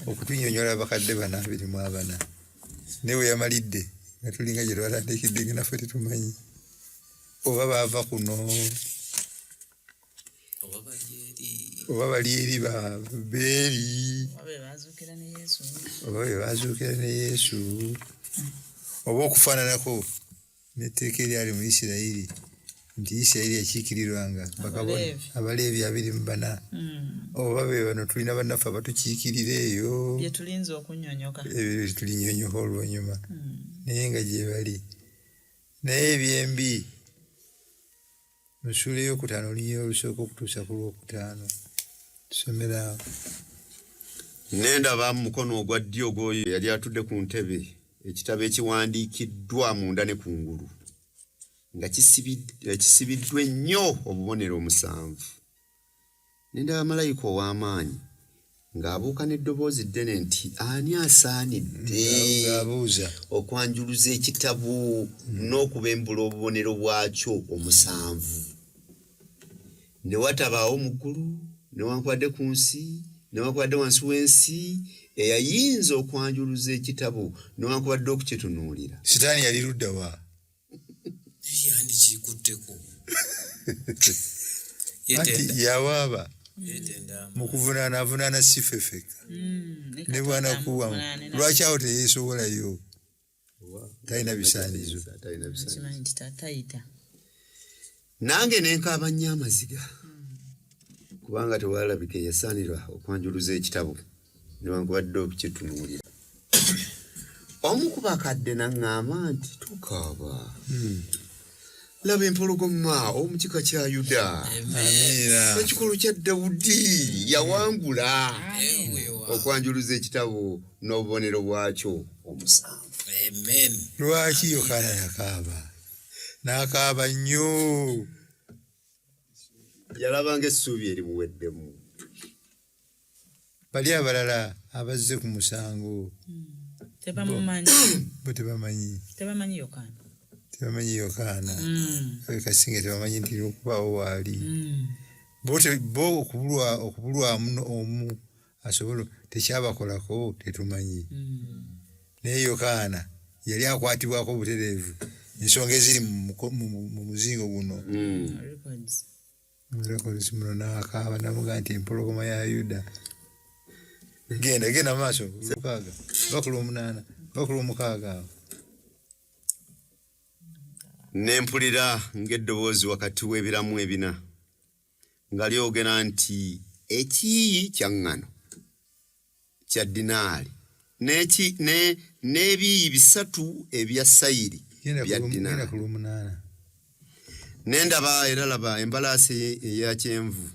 okutunnyonnyola abakadde 24. Naye we yamalidde nga tulinga gye twatandikidde nga naffe tetumanyi oba baava kuno oba bajeeri oba bali eri babeeri oba bazuukira ne Yesu oba bazuukira ne Yesu oba okufaananako n'etteeka eryali mu Isirayiri nti Isirayiri yakiikirirwanga bakabona Abaleevi 24 oba be bano tulina bannaffe abatukiikirira eyo bye tulinza okunnyonnyoka ebyo tulinyonnyoka oluvannyuma naye nga gye bali naye ebyembi mu ssuula ey'okutaano olunyiriri olusooka okutuusa ku lwokutaano tusomera nendaba mu mukono ogwa ddyo ogw'oyo yali atudde ku ntebe ekitabo ekiwandiikiddwa munda ne kungulu nga kisibiddwa ennyo obubonero 7 nendaba malayika ow'amaanyi ng'abuuka n'eddoboozi ddene nti ani asaanidde okwanjuluza ekitabo n'okubembula obubonero bwakyo 7 ne watabaawo mu ggulu newankubadde ku nsi newankubadde wansi w'ensi eyayinza okwanjuluza ekitabo newankubadde okukitunuulira. Sitaani yali ludda wa yandikikutteko anti yawaaba mu kuvunaanavunaana sifefeka ne bwanakuwamu lwaki awo teyeesobolayo talina bisaanizo nange nenkaaba nnyo amaziga kubanga tewalabika yasaanirwa okwanjuluza ekitabo newankubadde okukitunuulira. Omu ku bakadde n'aŋŋamba nti tukaaba laba empologoma omu kika kya Yuda ekikulu kya Dawudi yawangula okwanjuluza ekitabo n'obubonero bwakyo 7. lwaki Yokaana yakaaba n'akaaba nnyo yalabanga essuubi erimuweddemu. bali abalala abazze ku musango bo tebamanyi Yokaana kasinga tebamanyi nti okubaawo waali bo okubulwamu omu asobola tekyabakolako tetumanyi naye Yokaana yali akwatibwako obutereevu ensonga eziri mu muzingo guno records muno n'akaaba namugaa nti empologoma ya Yuda genda maaso 6 bakulu 6 nempulira ng'eddoboozi wakati w'ebiramu 4 nga lyogera nti ekiyi kya ŋŋano kya dinaali n'ebiyi 3 ebya sayiri bya dinaali. Nendaba era laba embalaasi eya kyenvu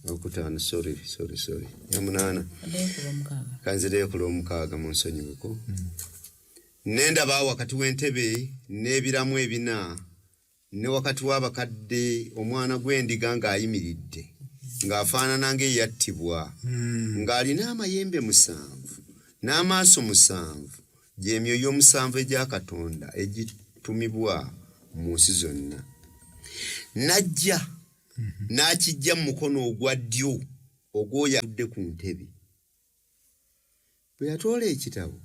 okutaano sorry ya 8 kanzireyo ku lw'omukaaga mu nsonyiweko. Nendaba wakati w'entebe n'ebiramu 4 ne wakati w'abakadde omwana gw'endiga ng'ayimiridde ng'afaanana ng'eyattibwa ng'alina amayembe 7 n'amaaso 7 gy'emyoyo 7 egya Katonda egitumibwa mu nsi zonna. Najja n'akijja mu mukono ogwa ddyo ogw'oyo atudde ku ntebe. Bwe yatoola ekitabo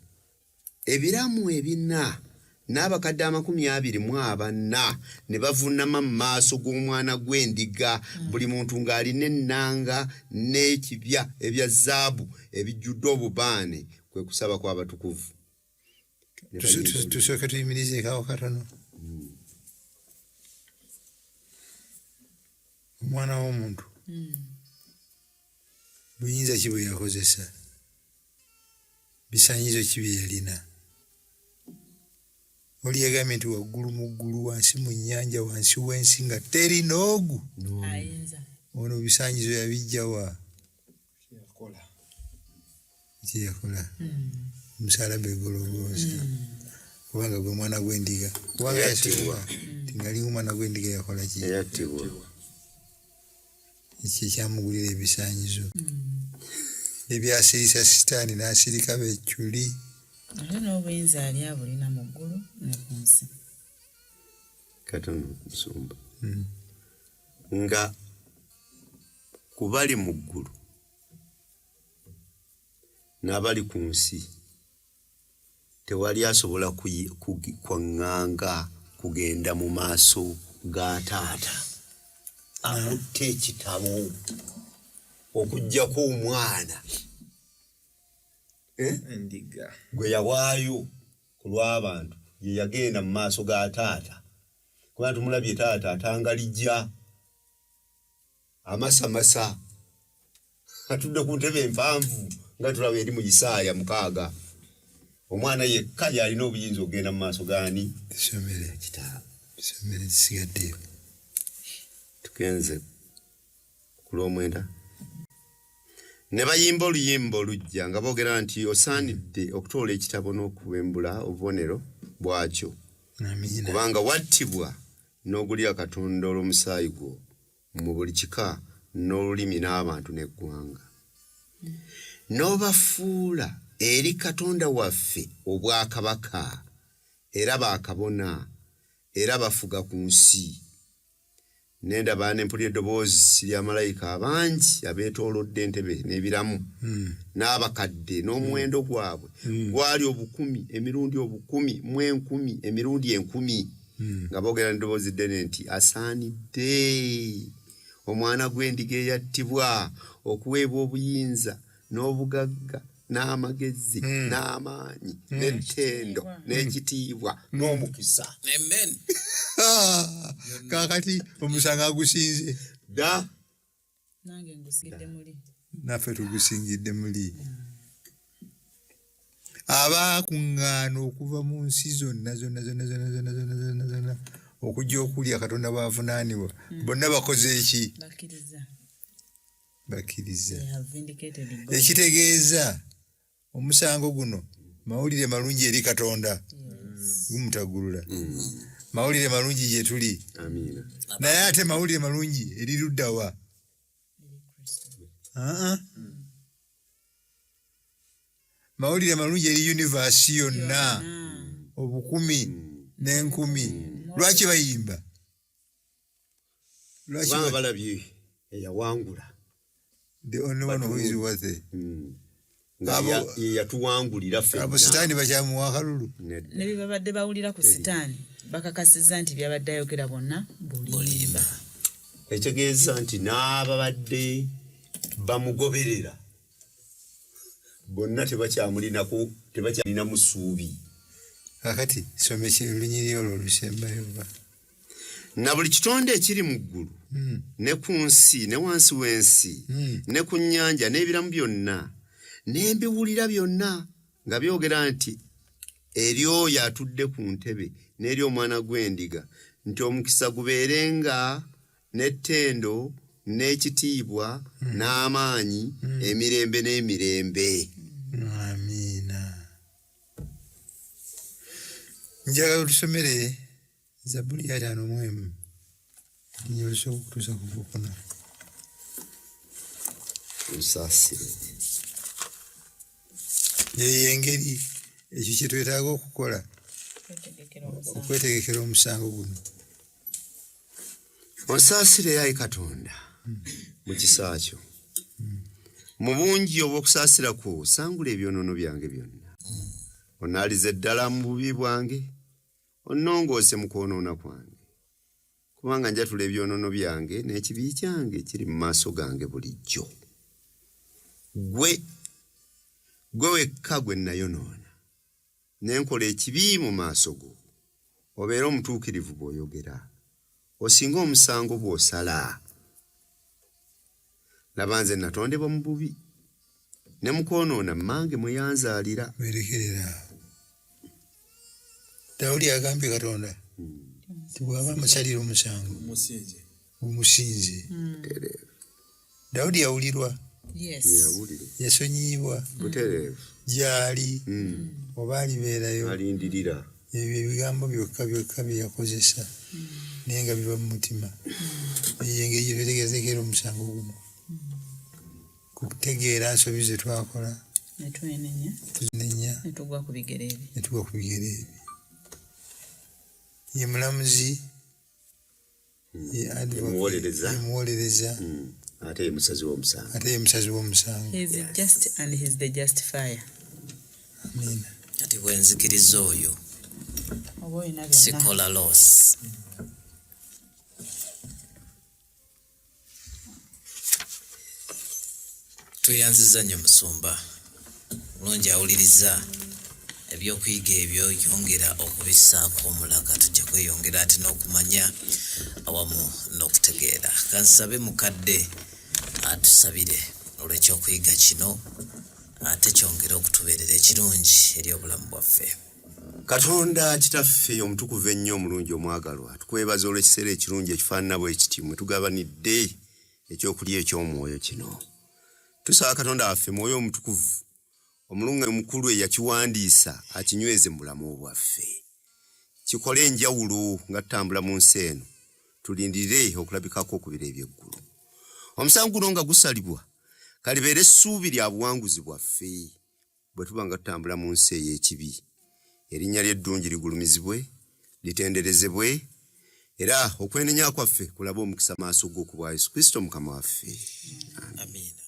ebiramu 4 n'abakadde 24 ne bavuunama mu maaso g'omwana gw'endiga buli muntu ng'alina ennanga n'ekibya ebya zaabu ebijjudde obubaane kwe kusaba kw'abatukuvu. Tusooke tuyimirize kaawo katono. Omwana w'omuntu buyinza ki bwe yakozesa bisaanyizo ki bye yalina oli yagambye nti waggulu mu ggulu wansi mu nnyanja wansi w'ensi nga teri n'ogu ono bisaanyizo yabijja wa kyeyakola omusaalaba egologooza kubanga gwe mwana gw'endiga kubanga yasibwa tingalinga omwana gw'endiga yakola ki ekyo ekyamugulira ebisaanyizo ebyasirisa Sitaani n'asirika beculi ate n'obuyinza ali abulina mu ggulu ne ku nsi. Katono nsumba nga kubali mu ggulu n'abali ku nsi tewali asobola kwaŋŋanga kugenda mu maaso ga Taata akutte ekitabo okuggyako omwana endiga gwe yawaayo ku lw'abantu ye yagenda mu maaso ga taata kubanga tumulabye taata atangalijja amasamasa atudde ku ntebe empanvu nga tulaba eri mu Isaaya 6 omwana yekka yalina obuyinza okugenda mu maaso gaani Somere kitaawe somere sigaddeyo tugenze ku lw'omwenda ne bayimba oluyimba olujja nga boogera nti osaanidde okutoola ekitabo n'okubembula obubonero bwakyo amina kubanga wattibwa n'ogulya Katonda olw'omusaayi gwo mu buli kika n'olulimi n'abantu n'eggwanga n'obafuula eri Katonda waffe obwakabaka era baakabona era bafuga ku nsi nendaba n'empulira eddoboozi lya malayika abangi abeetoolodde entebe n'ebiramu n'abakadde n'omuwendo gwabwe gwali 10,000 emirundi 10,000 mu 10,000 emirundi 10,000 nga boogera n'eddoboozi ddene nti asaanidde omwana gw'endiga eyattibwa okuweebwa obuyinza n'obugagga n'amagezi n'amaanyi n'ettendo n'ekitiibwa n'omukisa Amen. kakati omusango agusinze da nange ngusingidde muli naffe tugusingidde muli abaakuŋŋaana okuva mu nsi zonna okujja okulya Katonda bw'avunaanibwa bonna bakoze eki bakkiriza ekitegeeza omusango guno mawulire malungi eri Katonda gumutaggulula mawulire malungi gye tuli amiina naye ate mawulire malungi eri luddawa mawulire malungi eri universe yonna obukumi n'enkumi lwaki bayimba kubanga balabye eyawangula the only one who is worth it yatuwangulira abo sitaani bakyamuwa akalulu ne bye babadde bawulira ku sitaani bakakasizza nti byabadde ayogera bonna bulimba ekitegeeza nti n'ababadde bamugoberera bonna tebakyalina musuubi kakati some lunyiri olwo olusembayo na buli kitonde ekiri mu ggulu ne ku nsi ne wansi w'ensi ne ku nnyanja n'ebiramu byonna n'embiwulira byonna nga byogera nti eri oyo atudde ku ntebe n'eri omwana gw'endiga nti omukisa gubeerenga n'ettendo n'ekitiibwa n'amaanyi emirembe n'emirembe amiina njagala otusomere Zabbuli ya 5 nyolusa okutuusa ku 4 nsaasire engeri ekyo kye twetaaga okukola okwetegekera omusango guno onsaasire ayi Katonda mu kisa kyo mu bungi obw'okusaasira kwo sangula ebyonoono byange byonna onaalize ddala mu bubi bwange onnongoose mu kwonoona kwange kubanga njatula ebyonoono byange n'ekibi kyange kiri mu maaso gange bulijjo gwe wekka gwe nayonoona n'enkola ekibi mu maaso go obeere omutuukirivu bw'oyogera osinga omusango bw'osala laba nze natondebwa mu bubi ne mu kwonoona mmange mwe yanzaalira werekerera Dawudi agambye Katonda tibwaba amusalira omusango umusinze Dawudi yawulirwa yawulire yasonyiibwa butereevu gyali oba alibeerayo alindirira ebyo ebigambo byokka bye yakozesa naye nga biba mu mutima eyo engeri gye twetegekera omusango guno kutegeera nsobi ze twakola tuzinenya netugwa ku bigere ebyo ye mulamuzi ye muwolereza ate ye musazi w'omusango he is just and he is the justifier amiina kati bwenzikiriza oyo oba oyina sikola loss Tweyanziza nnyo Musumba. Mulungi awuliriza ebyokuyiga ebyo yongera okubissaako omulaga tujja kweyongera ate n'okumanya awamu n'okutegeera. Kansabe mukadde atusabire olw'ekyokuyiga kino ate kyongera okutubeerera ekirungi eri obulamu bwaffe. Katonda kitaffe omutukuvu ennyo omulungi omwagalwa, tukwebaza olw'ekiseera ekirungi ekifaanana bwe kiti mwe tugabanidde ekyokulya eky'omwoyo kino. Tusaba Katonda waffe mwoyo omutukuvu omulungi omukulu eyakiwandiisa akinyweze mu bulamu bwaffe. Kikole enjawulo nga tutambula mu nsi eno, tulindirire okulabikako ku biro eby'eggulu. Omusango guno nga gusalibwa kalibeere essuubi lya buwanguzi bwaffe bwe tuba nga tutambula mu nsi ey'ekibi. Erinnya ly'eddungi ligulumizibwe, litenderezebwe, era okwenenya kwaffe kulabe omukisa maaso g'okubwa Yesu Kristo Mukama waffe. Amiina.